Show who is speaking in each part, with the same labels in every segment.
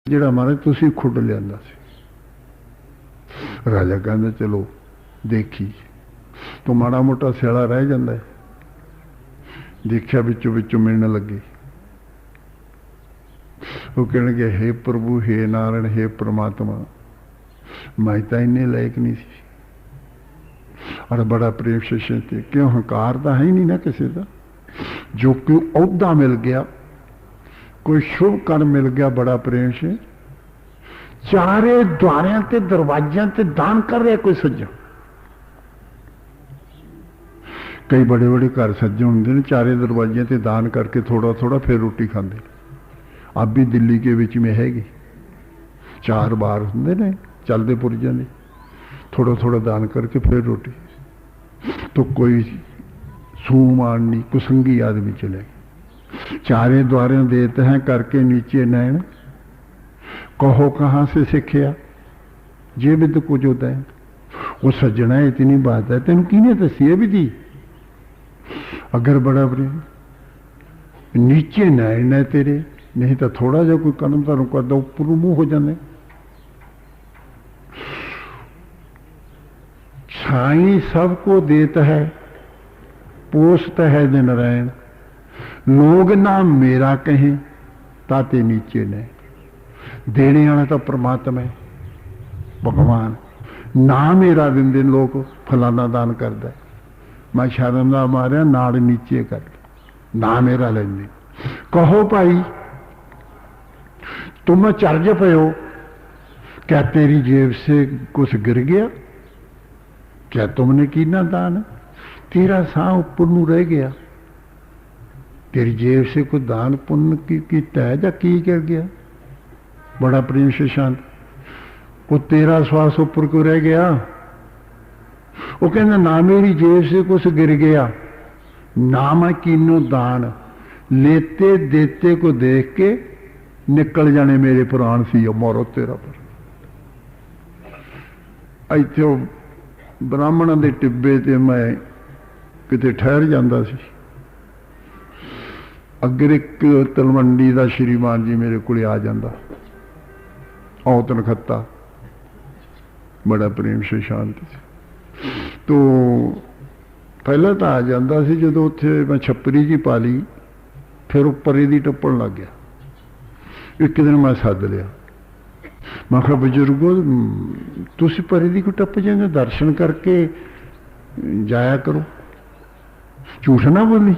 Speaker 1: ਜਿਹੜਾ महाराज तुसी खुड लिया सी। राजा कहता चलो देखी तो माड़ा मोटा सियाला रह जाता है। देखा बिचों बिचों मिलने लगे। वो कहने हे प्रभु हे नारायण हे परमात्मा मैं तो इन्ने लायक नहीं सी और बड़ा प्रेम से थे। क्यों हंकार तो है ही नहीं ना किसी का। जो कोई औहदा मिल गया कोई शुभ कर्म मिल गया बड़ा प्रेम से चारे द्वारियां ते दरवाजियां ते दान कर रहे कोई सज्जन। कई बड़े बड़े घर सज्जन होंगे ने चारे दरवाजियां ते दान करके थोड़ा थोड़ा फिर रोटी खाते। अब भी दिल्ली के विच में हैगी 4 बार होंगे ने चलते पुरजां ने थोड़ा थोड़ा दान करके फिर रोटी। तो कोई सूमान नहीं कुसंगी आदमी चले गए। चारे द्वारे देते हैं करके नीचे नैन कहो कहाँ से सीखिया जे विद कुछ होता है। वो सज्जना इतनी बात है तेन किने दसी भी दी। अगर बड़ा बड़े नीचे नैन है तेरे नहीं तो थोड़ा जा कोई कर्म तारू कर दो ऊपर मुंह हो जाने। छाई सबको देता है पोषता है दिन नारायण। लोग ना मेरा कहें ताते नीचे ने देने वाला तो परमात्मा है भगवान। ना मेरा दिन दिन लोग फलाना दान करता है मैं शर्म का मारिया नाड़ नीचे कर ना मेरा लेंदे। कहो भाई तुम चर्ज पे हो क्या तेरी जेब से कुछ गिर गया क्या तुमने कीना दान तेरा साह ऊपर नू रह गया तेरी जेब से कोई दान पुण्य किया है या की कर गया। बड़ा प्रेम से शांत वो तेरा श्वास ऊपर को रह गया। वो कहना ना मेरी जेब से कुछ गिर गया ना मैं कीनो दान लेते देते को देख के निकल जाने मेरे प्राण सी मोरो तेरा पर। इत्थे ब्राह्मणों के टिब्बे ते मैं किते ठहर जाता सी। अगर एक तलवंडी का श्रीमान जी मेरे को आ जाता औतन खत्ता बड़ा प्रेम से शांति से। तो पहला तो आ जाता सी जो उत्थे मैं छपरी जी पा ली फिर उपर यदी टप्पन लग गया। एक दिन मैं सद लिया मैं कहा बजुर्गो तुसी परे दी को टप जाएंगे दर्शन करके जाया करो झूठ ना बोली।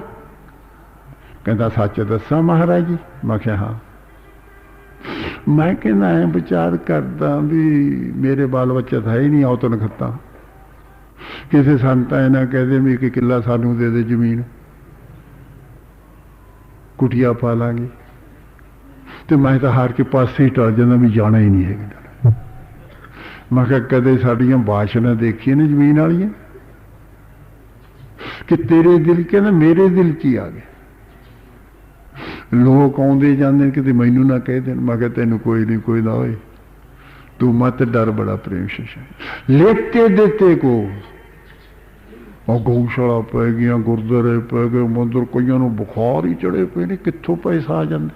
Speaker 1: कहता सच दसा महाराज जी। मैं क्या हाँ मैं कहना है विचार करता भी मेरे बाल बच्चा था ही नहीं आओ तो नखत्ता किसी संता है ना कहते भी कि किला सानू दे दे जमीन कुटिया पा लांगे तो मैं तो हार के पास ही टल जाना भी जाना ही नहीं है। मैं क्या कदे साड़ियां बाशना देखी ने जमीन वाली कि तेरे दिल के ना मेरे दिल च ही आ गए। लोग आते जाते कि मैनू ना कह देन। मैं क्या तेन कोई नहीं कोई ना होए तू मत डर बड़ा प्रेम से लेते देते को और गौशाला पै गई गुरुद्वारे पै गए मंदिर कईयों बुखार ही चढ़े पे ने कितों पैसा आ जाता।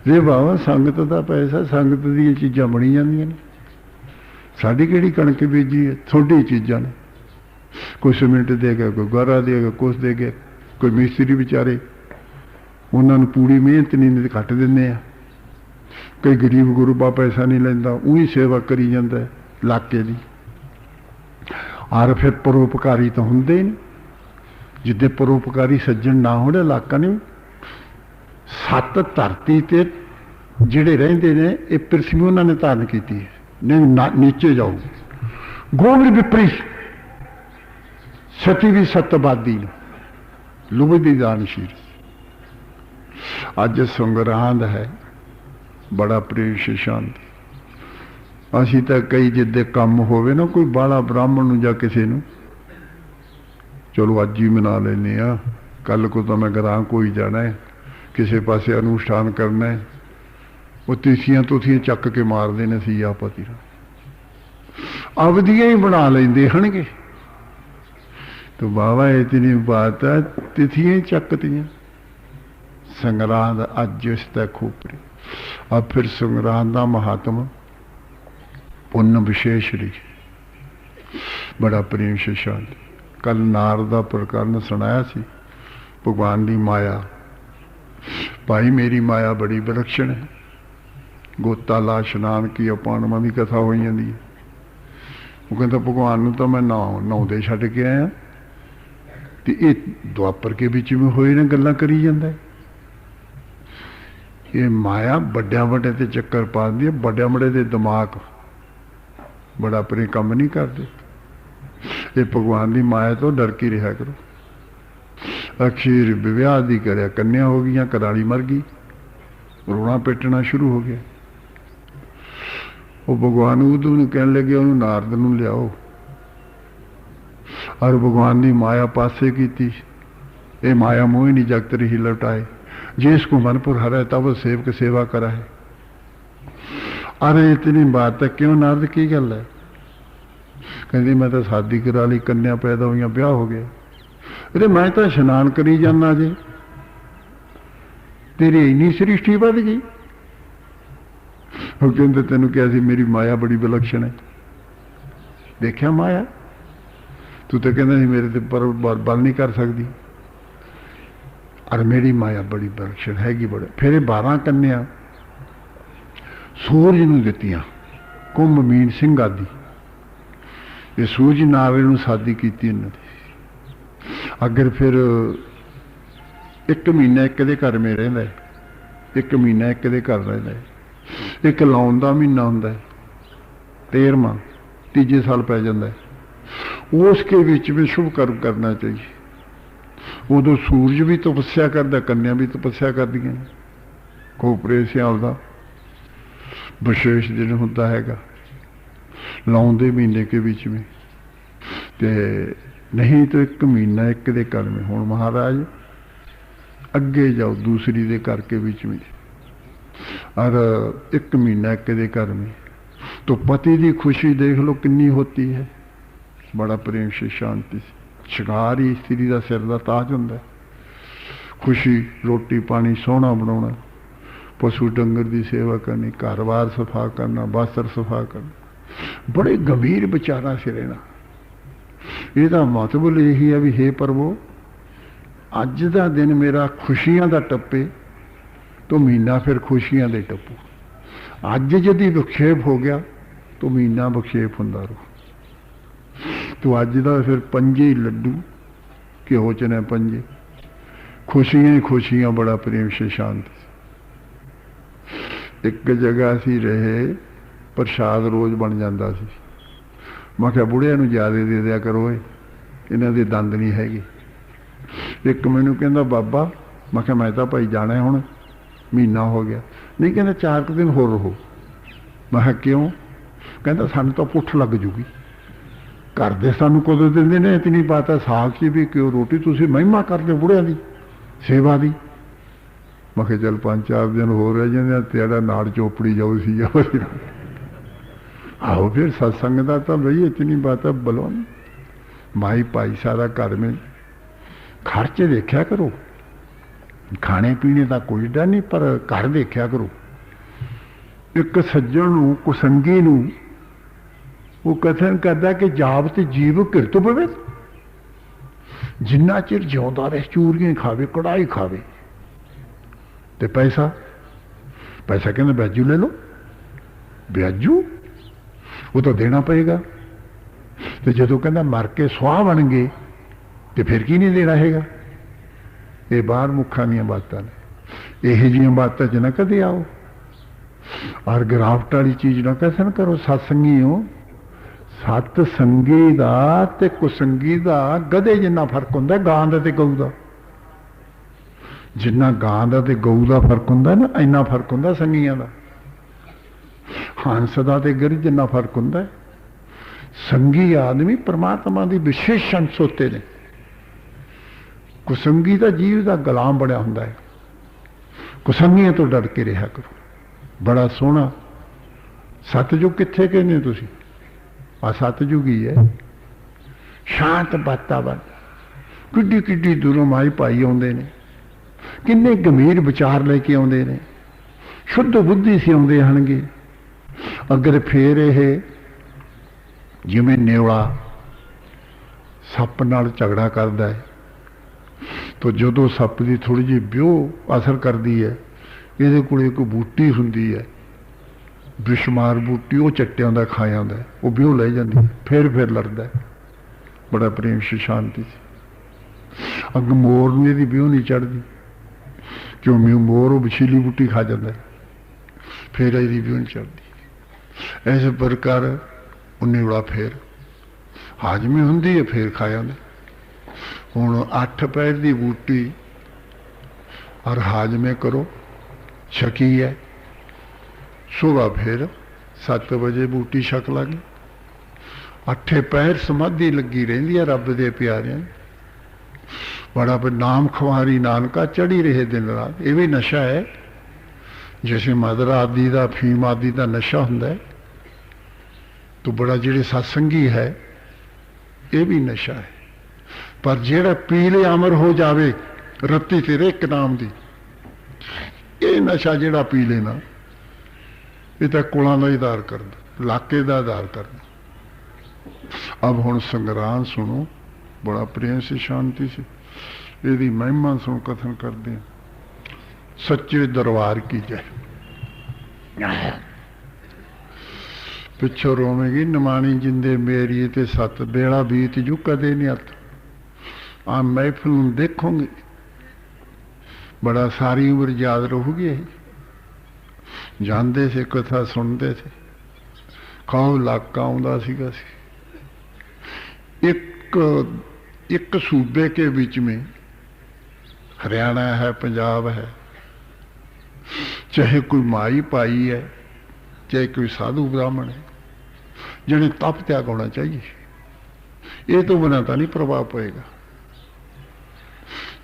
Speaker 1: रे बाबा संगत का पैसा संगत दी चीज़ां बनी जांदियां ने साडी किहड़ी कणक बीजी है थोड़ी चीज़ां ने। कोई सीमेंट देगा कोई गारा देगा कुछ देगा कोई मिस्त्री बेचारे उन्होंने पूरी मेहनत नहीं घट देंगे। कई गरीब गुरुबा पैसा नहीं लेंदा उही सेवा करी जाता है इलाके की। और फिर परोपकारी तो होंगे ही नहीं जिद्दे परोपकारी सज्जन ना होने इलाका नहीं। 7 धरती ते जिहड़े रहिंदे ने ये पृथ्वी उन्होंने धारण की है नहीं नीचे जाओ गोबर विपरी सती भी सतवादी लुभदी दानशील। अज संग्रांद है बड़ा प्रेम से शांति। असी तो कई जिदे कम होवे ना कोई बाला ब्राह्मण या किसी नूं चलो अज ही मना लेने आ कल को तो मैं ग्रां कोई जाना है किसी पासे अनुष्ठान करना है वो तीसियां तुथियां चक के मारते ने सीया पति अवधियां ही बना लेंदे हनगे। तो बाबा इतनी बात है तिथियां चकतियां संग्रांद अज इसका खोपरी अब फिर संग्राम का महात्मा पुण्य विशेष लिखे, बड़ा प्रेम से शांति। कल नारद का प्रकरण सुनाया सी, भगवान की माया। भाई मेरी माया बड़ी विलक्षण है, गोता ला स्नान की पांडवां की कथा हो जाती है। वो कहता भगवान तो मैं नहाउंदे छड्ड के आया, तो ये द्वापर के बिच में होए ने गल्लां करी जांदा है। ये माया बड़िया बड़े ते चक्कर पा दी, बड़े बड़े दे दिमाग बड़ा अपने काम नहीं करते। ये भगवान की माया तो डर के रहा करो। अखीर विवाह दी करया, कन्या हो गई, कराली मर गई, रोना पिटना शुरू हो गया। वो भगवान उदू ने कहने लगे उन्होंने नारद नूं लियाओ, और भगवान की माया पासे की। ये माया मोह नहीं जगत रही लौटाए, जिसको मनपुर हरे तब सेवक सेवा करा है। अरे इतनी बात है क्यों नारद, की गल है? कहती मैं तो शादी करा ली, कन्या पैदा हुई, ब्याह हो गया। अरे मैं तो स्नान करी जाना जे, तेरी इन्नी सृष्टि बढ़ गई। वो कहते तेन क्या सी मेरी माया बड़ी विलक्षण है। देखा माया, तू तो कहना मेरे ते पर बल नहीं कर सकती, और मेरी माया बड़ी विलक्षण हैगी बड़े। फिर 12 कन्या सूरज नूं दित्तियां, कुंभ मीन सिंह आदि। ये सूरज नारे नूं शादी की इन्होंने। अगर फिर 1 महीना एक दे घर में रहिंदा है, 1 महीना एक दे घर रहिंदा है। एक लाउन दा महीना हुंदा है, 13वां, तीजे साल पै जांदा है। उसके बीच में शुभ कर्म करना चाहिए। उदों सूरज भी तपस्या करता, कन्या भी तपस्या करदियां। खोपरे सियाल दा विशेष दिन होता हैगा, लाउन दे महीने के बीच में। ते नहीं तो 1 महीना एक दे घर में। हुण महाराज अगे जाओ दूसरी दे घर के बीच में, और 1 महीना एक दे घर में, तो पति की खुशी देख लो कितनी होती है। बड़ा प्रेम से शांति से। शिकार ही स्त्री का सिर का ताज होंदा है। खुशी, रोटी पानी सोहना बनाना, पशु डंगर की सेवा करनी, घर बार सफा करना, वस्त्र सफा करना, बड़े गंभीर विचारा से रहना। यदा मतलब यही है भी हे प्रभु, अज का दिन मेरा खुशियां का टप्पे, तो महीना फिर खुशियां दे टप्पू। अज यदि विक्षेप हो गया तो महीना विक्षेप होंदा रहू। तो अज का फिर 5 ही लड्डू घ्यो च ने 5 खुशियां ही खुशियां। बड़ा प्रेम से शांति। एक जगह असी रहे, प्रसाद रोज बन जाता सी। मैं क्या बुढ़िया नूं ज्यादा दे दिया करो, इन्हां दे दंद नहीं हैगे। एक मैनू कहंदा बाबा, मैं क्या मैं तो भाई जाना है, हुण महीना हो गया। नहीं कहंदा 4 दिन होर रहो। मैं क्या क्यों? कहंदा सानूं तो पुठ लग जूगी, घर दे सानूं कदों दिंदे ने, इतनी बात है साग च भी क्यों रोटी तुसीं महिमा करदे बुढ़िया दी सेवा दी। मैं क्या चल 5-4 दिन हो रह जाते, तेरा नाड़ चोपड़ी जाओ सी जाओ। आओ फिर सत्संग का तो भाई इतनी बात है बोलो। माई भाई सारा घर में खर्चे देखा करो, खाने पीने का कोई डर नहीं, पर घर देखा करो। एक सज्जन नूं, कुसंगी नूं, वो कथन करता कि जाबत जीव किरत पवे, जिन्ना चिर जिउंदा रहे चूरियां खावे, कड़ाई खावे, ते पैसा कहते ब्याजू ले लो। ब्याजू वो तो देना पड़ेगा। तो जो कहना मर के सुआह बन गए तो फिर की नहीं देना हैगा। ये बाहर मुखा दी बातें ने, यह जी बातों च ना कदे आओ। और गिरावट वाली चीज ना कसन करो। सत्संगी हो, सत्संगी दा ते कुसंगी दा गधे जिन्ना फर्क होंदा, गां दा ते गऊ दा। जिन्ना गां दा ते गऊ दा फर्क होंदा ना, इन्ना फर्क होंदा संगियां दा। हंस दा ते गिर जिन्ना फर्क होंदा है। संगी आदमी परमात्मा की विशेष अंश होते ने। कुसंगी का जीव का गुलाम बड़ा होंदा है। कुसंगियों तो डर के रहा करो। बड़ा सोहना सतयुग कित्थे कहने तुसी? आ सतयुग ही है। शांत वातावरण, किड्डी किड्डी दूरों माई भाई आउंदे ने, किन्ने गंभीर विचार लेके आउंदे ने। शुद्ध बुद्धि से आउंदे हनगे। अगर फिर ये जिवें नेवला सप नाल झगड़ा करता है तो जो सप की थोड़ी जी ब्योह असर करती है, ये को एक बूटी हुंदी है बिशमार बूटी, वो चट्टियां दा खा जाता है, वो ब्योह ले जाती है, फिर लड़ता है। बड़ा प्रेम से शांति से। अग मोर नूं इहदी ब्योह नहीं चढ़ती, क्यों मोर वो विछीली बूटी खा जाता है, फिर इसकी ब्योह नहीं चढ़ती। इस प्रकार नेवला फिर हाजमी हुंदी है, फिर खा जाता। हुण 8 पैर की बूटी और हाजमे करो छकी है, सुबह फिर 7 बजे बूटी छक लगी। 8 पैर समाधि लगी रही है रब दे प्यारियां। बड़ा नाम खुआरी नानका चढ़ी रहे दिन रात। ये भी नशा है, जैसे मदर आदि का फीम आदि का नशा होंदा है, तो बड़ा जिहड़े सत्संगी है ये भी नशा है। पर जिहड़ा पीले अमर हो जावे रत्ती तेरे एक नाम दी, ये नशा जिहड़ा पी लेना ये तो कुलों का आधार करदा, इलाके का आधार करदा। अब हुण संग्राम सुनो बड़ा प्रेम से शांति से, यदि महिमा सुन कथन करते हैं। सच्चे दरबार की जय। पिछों रोवेगी निमाणी जिंदे मेरी ते सत, बेड़ा बीत जू कदे नहीं अर्थ। आ महफिल नूं देखोगे बड़ा सारी उम्र याद रहोगी। जाते से कथा सुनते थे, खाओ इलाका आउंदा सीगा सी। एक सूबे के बीच में हरियाणा है, पंजाब है, चाहे कोई माई पाई है, चाहे कोई साधु ब्राह्मण है, जिन्हें तप त्याग होना चाहिए। ये तो बिना तो नहीं प्रभाव पड़ेगा।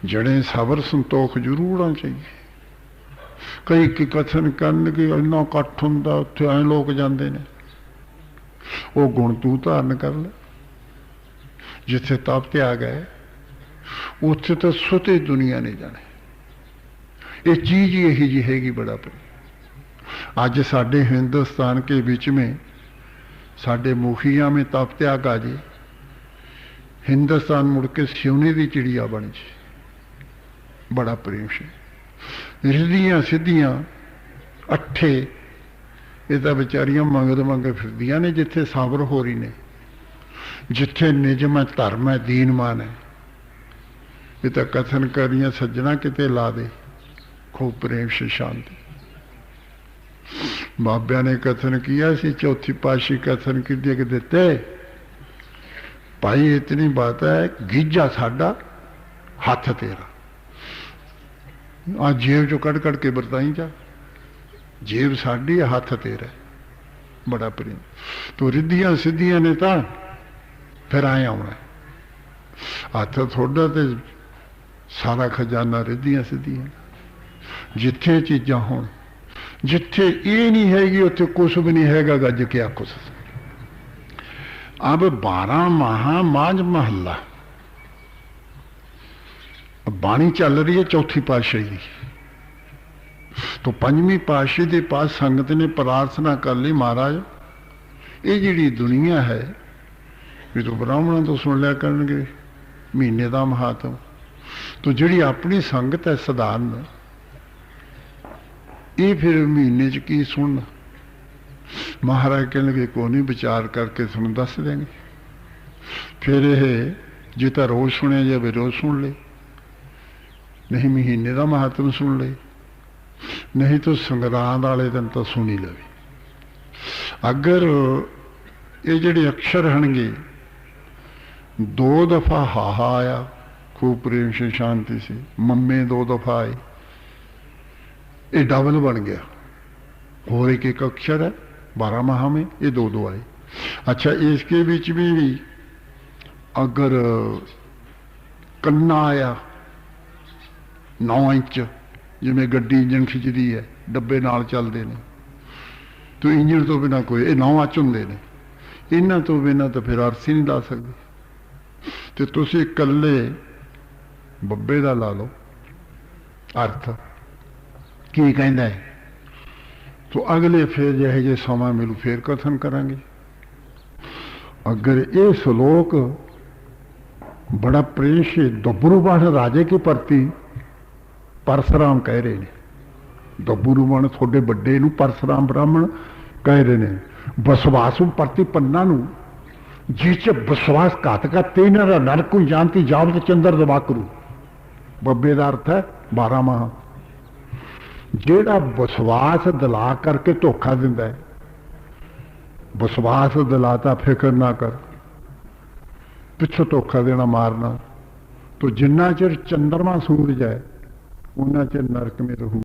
Speaker 1: जड़े सबर संतोख जरूर होना चाहिए। कई की कथन करन कि इन्ना कट्ठ हुंदा उत्थे ऐ लोग जाते हैं, वो गुण तू धारण कर ले। जिथे तप त्याग है उत्थे तो सुते दुनिया नहीं जाने। ये चीज यही जी हैगी बड़ा प्रेम। अज साडे हिंदुस्तान के बीच में साडे मुखिया में तप त्याग आ जाए, हिंदुस्तान मुड़ के सोने की चिड़िया बन जाए। बड़ा प्रेम से रिद्धियां सिद्धियां अठे ये तो बेचारियां मंगद मंगे फिरदियां ने। जिथे साबर हो रही ने, जिथे निजम है, धर्म है, दीनमान है, ये तो कथन करियां सज्जना किते ला दे। खूब प्रेम से शांति। बाबा ने कथन किया सी, चौथी पाशी कथन की देते भाई इतनी बात है, गीजा साडा हाथ तेरा। आ जेब चो कड़ कड़ के बरताई जा, जेब साडी हाथ तेरा। बड़ा प्रेम। तो रिद्धियां सिद्धियां ने तो फिर आए आना, हाथ थोड़ा तो सारा खजाना रिद्धियां सिद्धियां। जिथे चीजा हो, जिथे ये नहीं हैगी उत्थे कुछ भी नहीं हैगा। गज के आखो। अब 12 माह मांझ महला बाणी चल रही है चौथी पातशाही की। तो 5वीं पातशाही के पास संगत ने प्रार्थना कर ली, महाराज ये जी दुनिया है ये तो ब्राह्मणों तो सुन लिया करनगे महीने का महात्म, तो जी अपनी संगत है सधारण ये फिर महीने च की सुनना। महाराज कहने को नहीं विचार करके तुम दस देंगे। फिर ये जो तो रोज सुने जाए रोज सुन ले, नहीं महीने का महात्म सुन ले, नहीं तो संग्रांद वाले दिन तो सुनी लवे। अगर ये जड़े अक्षर हनगे 2 दफा हाहा आया खूब प्रेम से शांति से, मम्मे 2 दफा आए, ये डबल बन गया। और एक अक्षर है 12 माह में, ये 2 आए। अच्छा इसके बीच में भी अगर कन्ना आया 9 इंच, जिमें गड्डी इंजन खिंचती है, डब्बे नाल चलते हैं, तो इंजन तो बिना कोई 9 इंच होंगे ने, इन्हों तो बिना तो फिर अर्थ ही नहीं ला सकते। तो तुसी कल्ले बब्बे का ला लो अर्थ की कहना है। तो अगले फिर जे समा मिलू फिर कथन करांगे। अगर ये श्लोक बड़ा प्रेम से दबुरुबाण राजे के प्रति परशुराम कह रहे हैं, दबुरुबाण थोड़े बड़े नू परशुराम ब्राह्मण कह रहे हैं, विश्वास प्रति पन्ना नू जिस विश्वासघात का तेन नरक जानती जावत चंद्र दबा करू। बब्बे का अर्थ है 12 माह। जेड़ा विश्वास दिला करके धोखा दिंदा है, विश्वास दिलाता फिक्र ना कर, पिछों धोखा देना मारना, तो जिन्ना चिर चंद्रमा सूरज है उन्ना चिर नरक में रहू।